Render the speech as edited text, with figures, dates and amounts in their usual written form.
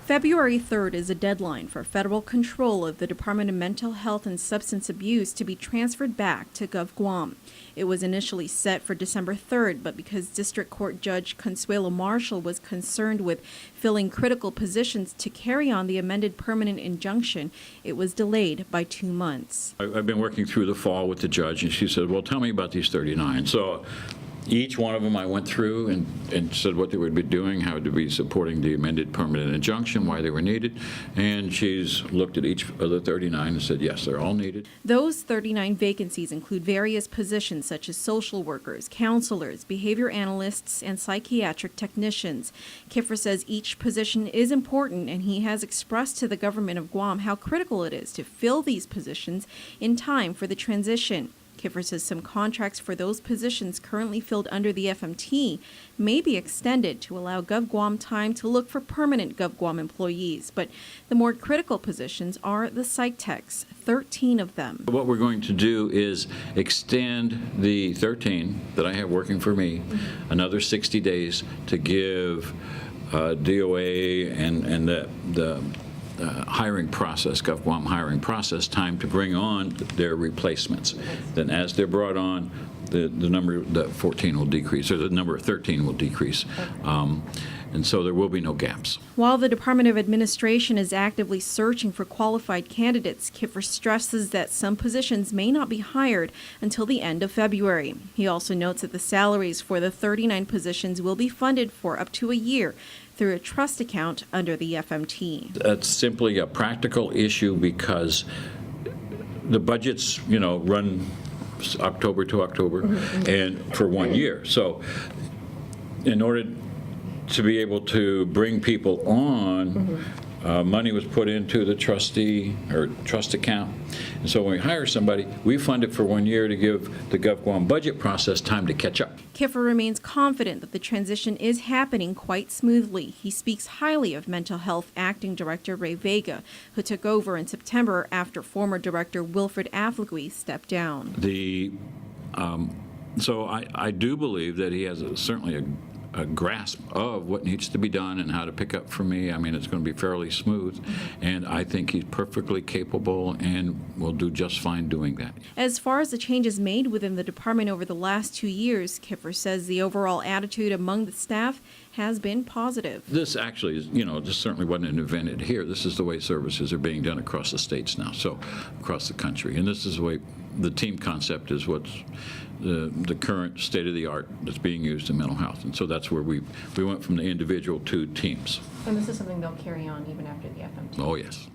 February 3rd is a deadline for federal control of the Department of Mental Health and Substance Abuse to be transferred back to GovGuam. It was initially set for December 3rd, but because District Court Judge Consuelo Marshall was concerned with filling critical positions to carry on the amended permanent injunction, it was delayed by 2 months. I've been working through the fall with the judge, and she said, well, tell me about these 39. So each one of them I went through and said what they would be doing, how to be supporting the amended permanent injunction, why they were needed, and she's looked at each of the 39 and said, yes, they're all needed. Those 39 vacancies include various positions such as social workers, counselors, behavior analysts, and psychiatric technicians. Kiffer says each position is important, and he has expressed to the government of Guam how critical it is to fill these positions in time for the transition. Kiffer says some contracts for those positions currently filled under the FMT may be extended to allow GovGuam time to look for permanent GovGuam employees. But the more critical positions are the psych techs, 13 of them. What we're going to do is extend the 13 that I have working for me another 60 days to give DOA and the hiring process, GovGuam hiring process, time to bring on their replacements. Then as they're brought on, the number, the 14 will decrease, or the number of 13 will decrease. And so there will be no gaps. While the Department of Administration is actively searching for qualified candidates, Kiffer stresses that some positions may not be hired until the end of February. He also notes that the salaries for the 39 positions will be funded for up to a year through a trust account under the FMT. That's simply a practical issue because the budgets, run October to October and for 1 year. So in order to be able to bring people on, money was put into the trustee or trust account. And so when we hire somebody, we fund it for 1 year to give the GovGuam budget process time to catch up. Kiffer remains confident that the transition is happening quite smoothly. He speaks highly of Mental Health Acting Director Ray Vega, who took over in September after former Director Wilfred Afflegui stepped down. So I do believe that he has certainly a grasp of what needs to be done and how to pick up for me. I mean, it's going to be fairly smooth, and I think he's perfectly capable and will do just fine doing that. As far as the changes made within the department over the last 2 years, Kiffer says the overall attitude among the staff has been positive. This actually is, this certainly wasn't invented here. This is the way services are being done across the states now, so across the country. And this is the way the team concept is what's the current state of the art that's being used in mental health. And so that's where we went from the individual to teams. And this is something they'll carry on even after the FMT? Oh, yes.